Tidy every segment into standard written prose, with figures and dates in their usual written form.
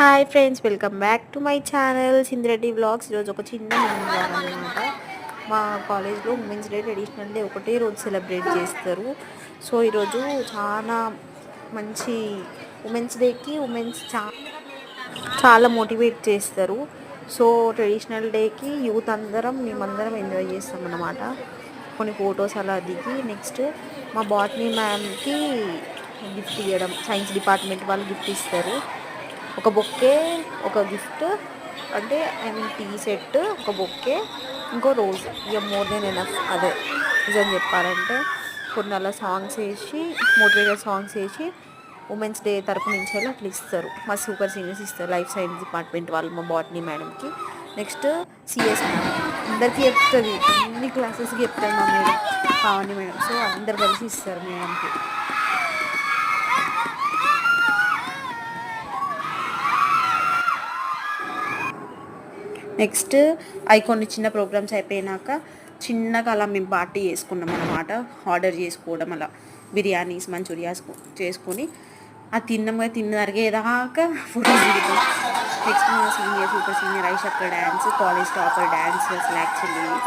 Hi friends, welcome back to my channel Sindhi Reddy vlogs. ఈరోజు ఒక చిన్న మినీ వ్లాగ్ అనమాట. మా కాలేజ్లో ఉమెన్స్ డే ట్రెడిషనల్ డే ఒకటే రోజు సెలబ్రేట్ చేస్తారు. సో ఈరోజు చాలా మంచి ఉమెన్స్ డేకి చాలా మోటివేట్ చేస్తారు. సో ట్రెడిషనల్ డేకి యూత్ మేమందరం ఎంజాయ్ చేస్తాం అన్నమాట. కొన్ని ఫొటోస్ అలా దిగి నెక్స్ట్ మా బాటనీ మ్యామ్కి గిఫ్ట్ ఇవ్వడం, సైన్స్ డిపార్ట్మెంట్ వాళ్ళు గిఫ్ట్ ఇస్తారు. ఒక బొక్కే, ఒక గిఫ్ట్, అంటే ఐ మీన్ టీ సెట్, ఒక బొక్కే, ఇంకో రోజ్. ఇక మోర్ దెన్ ఎనఫ్. అదే నిజం చెప్పాలంటే కొన్ని అలా సాంగ్స్ వేసి, మోటివేటెడ్ సాంగ్స్ వేసి ఉమెన్స్ డే తరపు నుంచి అట్లా ఇస్తారు. మా సూపర్ సీనియర్స్ ఇస్తారు, లైఫ్ సైన్స్ డిపార్ట్మెంట్ వాళ్ళు మా బాటనీ మేడంకి. నెక్స్ట్ సిఎస్ మేడం అందరికీ చెప్తుంది, అన్ని క్లాసెస్కి చెప్తారు మా మేడం, పావని మేడం. సో అందరు కలిసి ఇస్తారు మేడంకి. నెక్స్ట్ అవి కొన్ని చిన్న ప్రోగ్రామ్స్ అయిపోయినాక చిన్నగా అలా మేము పార్టీ చేసుకున్నాం అన్నమాట. ఆర్డర్ చేసుకోవడం, అలా బిర్యానీస్, మంచూరియాస్ చేసుకొని అది తిన్న తరిగేదాకా ఫోటోస్ దిగుతాం. నెక్స్ట్ మా సూపర్ సీనియర్ ఐషక్క డ్యాన్స్, కాలేజ్ టాపర్ డ్యాన్స్. అసలు యాక్చువల్లీ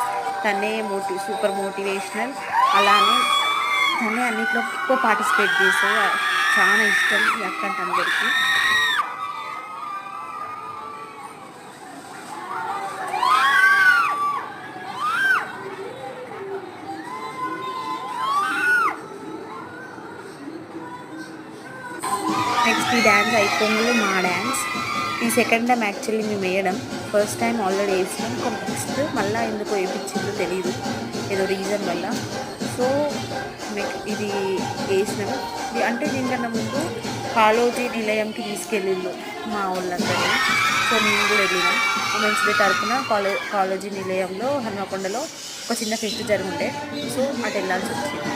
తనే సూపర్ మోటివేషనల్. అలానే తనే అన్నింటిలో ఎక్కువ పార్టిసిపేట్ చేస్తుంది. చాలా ఇష్టం ఈ అక్క అంటే అందరికీ. నెక్స్ట్ ఈ డ్యాన్స్ అయిపోయింది మా డ్యాన్స్. ఈ సెకండ్ టైం యాక్చువల్లీ మేము వేయడం, ఫస్ట్ టైం ఆల్రెడీ వేసినాం. నెక్స్ట్ మళ్ళీ ఎందుకో వేయించిందో తెలియదు, ఏదో రీజన్ వల్ల. సో ఇది వేసినాం. అంటే దీనికన్నా ముందు కాళోజీ నిలయంకి తీసుకెళ్ళిళ్ళు మా వాళ్ళందరినీ. సో మేము కూడా వెళ్ళినాం. ఉమెన్స్ డే తరఫున కాళోజీ నిలయంలో హన్మకొండలో ఒక చిన్న ఫెస్ట్ జరుగుండే. సో అటు వెళ్ళాల్సి వచ్చింది.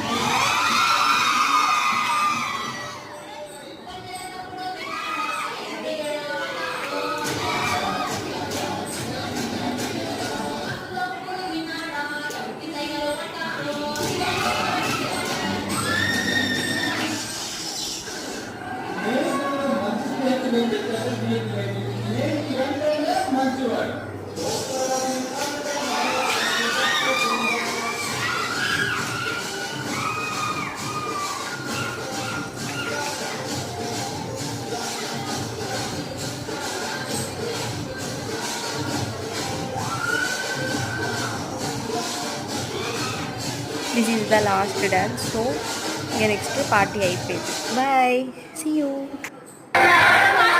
This is the last dance. So next party అయిపోయింది. Bye. See you.